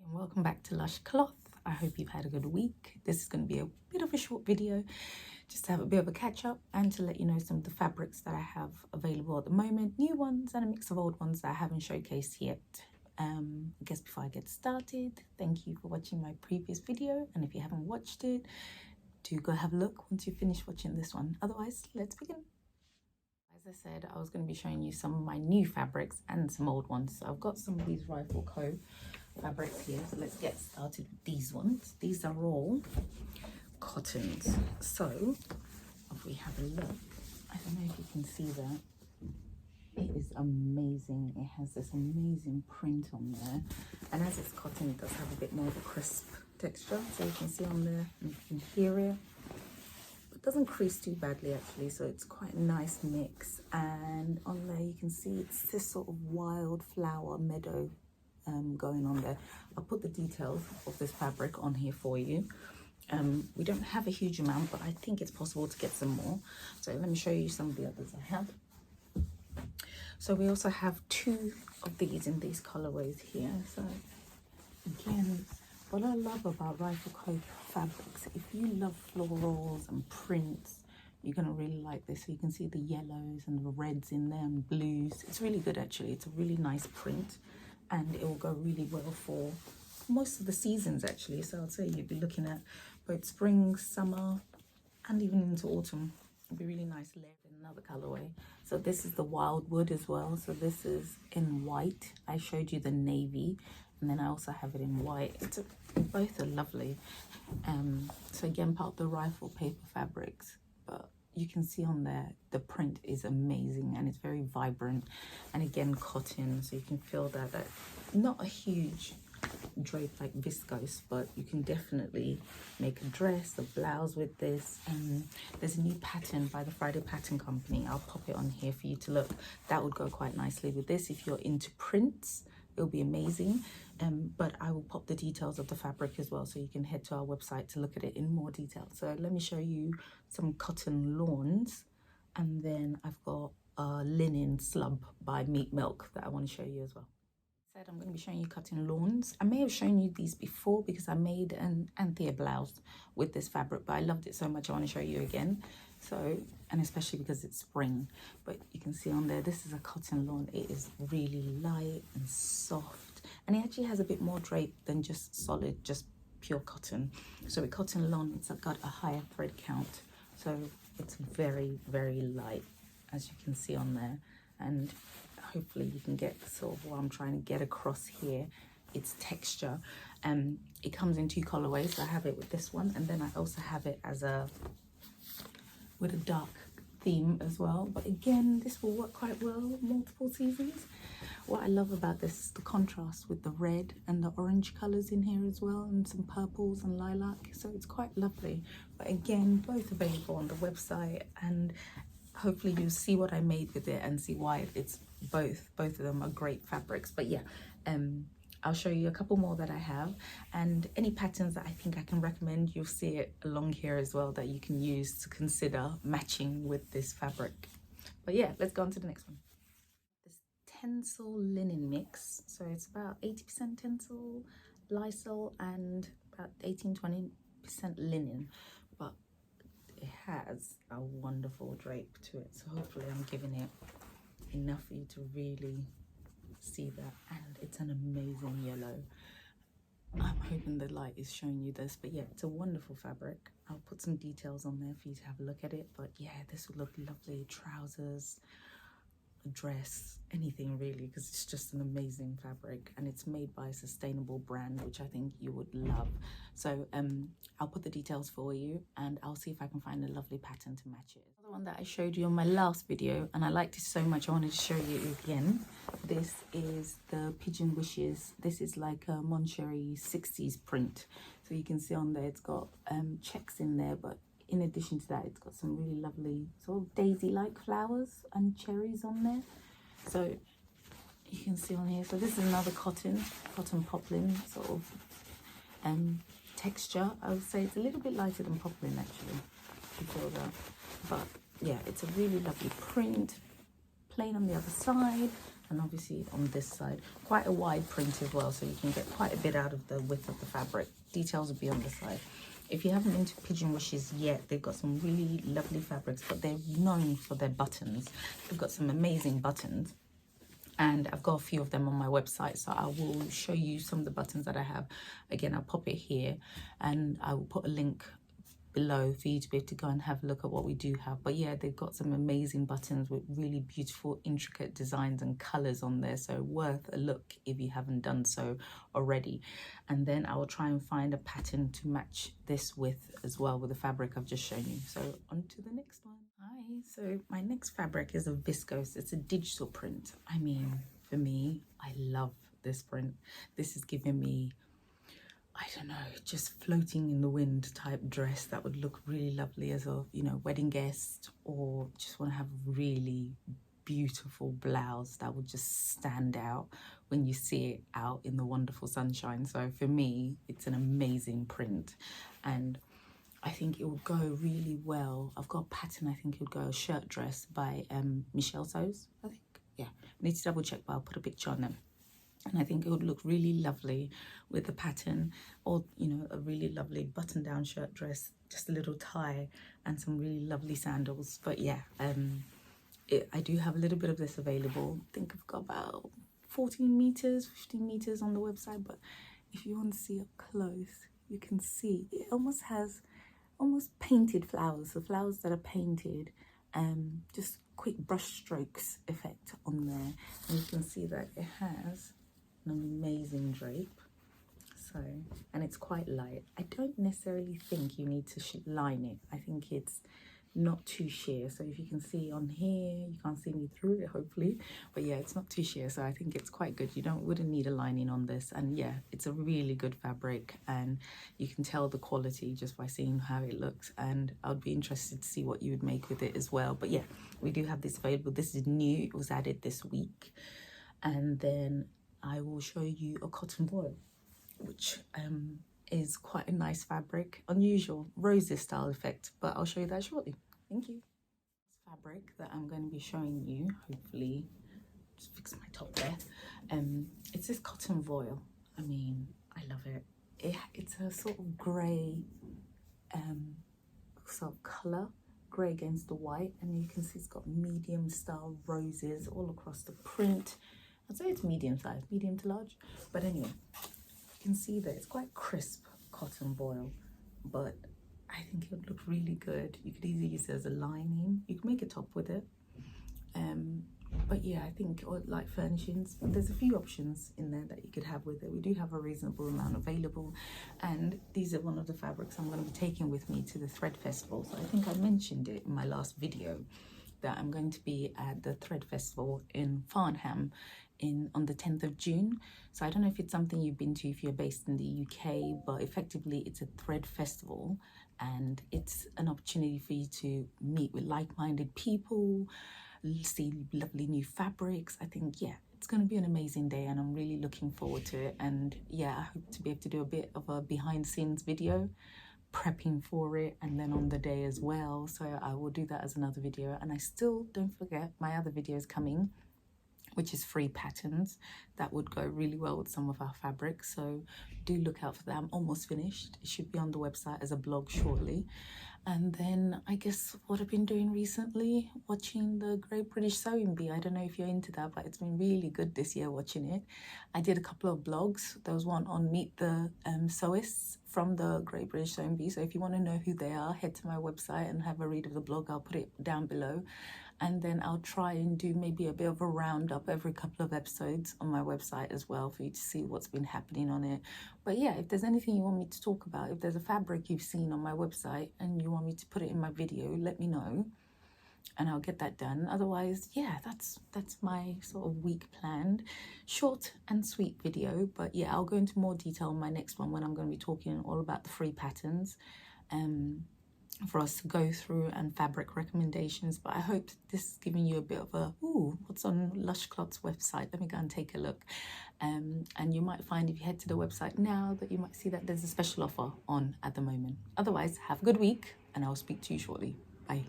And welcome back to Lush Cloth. I hope you've had a good week. This is going to be a bit of a short video just to have a bit of a catch up and to let you know some of the fabrics that I have available at the moment, new ones and a mix of old ones that I haven't showcased yet. I guess before I get started, thank you for watching my previous video, and if you haven't watched it, do go have a look once you finish watching this one. Otherwise, let's begin. As I said, I was going to be showing you some of my new fabrics and some old ones. So I've got some of these Rifle Co fabrics here, so let's get started with these ones. These are all cottons. So if we have a look, I don't know if you can see that. It is amazing. It has this amazing print on there, and as it's cotton, it does have a bit more of a crisp texture, so you can see on there and you can hear it. It doesn't crease too badly actually, so it's quite a nice mix. And on there you can see it's this sort of wildflower meadow going on there. I'll put the details of this fabric on here for you. We don't have a huge amount, but I think it's possible to get some more, so let me show you some of the others I have. So we also have two of these in these colorways here. So again, what I love about Rifle Co fabrics, if you love florals and prints, you're going to really like this. So you can see the yellows and the reds in there and blues. It's really good actually. It's a really nice print, and it will go really well for most of the seasons actually. So I'd say you'd be looking at both spring, summer, and even into autumn. It'd be really nice layered in another colorway. So this is the Wildwood as well. So this is in white. I showed you the navy, and then I also have it in white. Both are lovely. So again, part of the Rifle paper fabrics, but you can see on there the print is amazing and it's very vibrant, and again cotton, so you can feel that not a huge drape like viscose, but you can definitely make a dress, a blouse with this. There's a new pattern by the Friday Pattern Company. I'll pop it on here for you to look. That would go quite nicely with this. If you're into prints, it'll be amazing. But I will pop the details of the fabric as well, so you can head to our website to look at it in more detail. So let me show you some cotton lawns, and then I've got a linen slub by Meat Milk that I want to show you as well. I'm going to be showing you cotton lawns. I may have shown you these before because I made an Anthea blouse with this fabric, but I loved it so much I want to show you again. So, and especially because it's spring. But you can see on there, this is a cotton lawn. It is really light and soft, and it actually has a bit more drape than just solid, just pure cotton. So with cotton lawn, it's got a higher thread count, so it's very, very light, as you can see on there. And hopefully you can get sort of what I'm trying to get across here. It's texture. It comes in two colorways. So I have it with this one, and then I also have it as with a dark theme as well. But again, this will work quite well multiple seasons. What I love about this is the contrast with the red and the orange colors in here as well, and some purples and lilac, so it's quite lovely. But again, both available on the website, and hopefully you see what I made with it and see why it's both of them are great fabrics. But yeah, I'll show you a couple more that I have, and any patterns that I think I can recommend, you'll see it along here as well, that you can use to consider matching with this fabric. But yeah, let's go on to the next one. This Tinsel Linen mix, so it's about 80% Tinsel, Lysol, and about 18-20% linen, but it has a wonderful drape to it, so hopefully I'm giving it enough for you to really see that. And it's an amazing yellow. I'm hoping the light is showing you this, but yeah, it's a wonderful fabric. I'll put some details on there for you to have a look at it. But yeah, this would look lovely, trousers, a dress, anything really, because it's just an amazing fabric, and it's made by a sustainable brand, which I think you would love. So I'll put the details for you, and I'll see if I can find a lovely pattern to match it. The one that I showed you on my last video, and I liked it so much I wanted to show you again. This is the Pigeon Wishes. This is like a Moncherie 60s print, so you can see on there it's got checks in there, but in addition to that, it's got some really lovely sort of daisy-like flowers and cherries on there. So you can see on here. So this is another cotton poplin sort of texture. I would say it's a little bit lighter than poplin actually. You feel that, but yeah, it's a really lovely print. Plain on the other side, and obviously on this side, quite a wide print as well, so you can get quite a bit out of the width of the fabric. Details will be on the side. If you haven't been to Pigeon Wishes yet, they've got some really lovely fabrics, but they're known for their buttons. They've got some amazing buttons, and I've got a few of them on my website, so I will show you some of the buttons that I have. Again, I'll pop it here, and I will put a link below for you to be able to go and have a look at what we do have. But yeah, they've got some amazing buttons with really beautiful intricate designs and colors on there, so worth a look if you haven't done so already. And then I will try and find a pattern to match this with as well, with the fabric I've just shown you. So on to the next one. Hi, so my next fabric is a viscose. It's a digital print. I mean, for me, I love this print. This is giving me, I don't know, just floating in the wind type dress that would look really lovely as a, you know, wedding guest, or just want to have a really beautiful blouse that would just stand out when you see it out in the wonderful sunshine. So for me, it's an amazing print, and I think it would go really well. I've got a pattern, I think it would go, a shirt dress by Maison-Fauve, I think. Yeah, I need to double check, but I'll put a picture on them. And I think it would look really lovely with the pattern, or, you know, a really lovely button down shirt dress, just a little tie and some really lovely sandals. But yeah, I do have a little bit of this available. I think I've got about 14 meters, 15 meters on the website. But if you want to see up close, you can see it almost has painted flowers, the flowers that are painted, just quick brush strokes effect on there. And you can see that it has an amazing drape. So, and it's quite light. I don't necessarily think you need to line it. I think it's not too sheer. So if you can see on here, you can't see me through it, hopefully, but yeah, it's not too sheer, so I think it's quite good. You wouldn't need a lining on this. And yeah, it's a really good fabric, and you can tell the quality just by seeing how it looks, and I would be interested to see what you would make with it as well. But yeah, we do have this available. This is new, it was added this week. And then I will show you a cotton voile, which is quite a nice fabric, unusual roses style effect, but I'll show you that shortly. Thank you. This fabric that I'm going to be showing you, hopefully, just fix my top there. It's this cotton voile. I mean, I love it. It's a sort of grey sort of colour, grey against the white, and you can see it's got medium style roses all across the print. I'd say it's medium size, medium to large, but anyway, you can see that it's quite crisp cotton voile, but I think it would look really good. You could easily use it as a lining. You can make a top with it. But yeah, I think, or like furnishings, there's a few options in there that you could have with it. We do have a reasonable amount available, and these are one of the fabrics I'm going to be taking with me to the Thread Festival. So I think I mentioned it in my last video that I'm going to be at the Thread Festival in Farnham on the 10th of June. So I don't know if it's something you've been to if you're based in the UK, but effectively it's a thread festival, and it's an opportunity for you to meet with like-minded people, see lovely new fabrics. I think, yeah, it's going to be an amazing day, and I'm really looking forward to it. And yeah, I hope to be able to do a bit of a behind the scenes video prepping for it, and then on the day as well. So I will do that as another video. And I still, don't forget, my other video is coming, which is free patterns that would go really well with some of our fabrics. So do look out for that. I'm almost finished. It should be on the website as a blog shortly. And then I guess what I've been doing recently, watching the Great British Sewing Bee. I don't know if you're into that, but it's been really good this year watching it. I did a couple of blogs. There was one on Meet the Sewists from the Great British Sewing Bee. So if you want to know who they are, head to my website and have a read of the blog. I'll put it down below. And then I'll try and do maybe a bit of a roundup every couple of episodes on my website as well, for you to see what's been happening on it. But yeah, if there's anything you want me to talk about, if there's a fabric you've seen on my website and you want me to put it in my video, let me know and I'll get that done. Otherwise, yeah, that's my sort of week planned. Short and sweet video, but yeah, I'll go into more detail on my next one when I'm going to be talking all about the free patterns for us to go through, and fabric recommendations. But I hope this is giving you a bit of a, ooh, what's on Lush Cloth's website? Let me go and take a look. And you might find, if you head to the website now, that you might see that there's a special offer on at the moment. Otherwise, have a good week, and I'll speak to you shortly. Bye.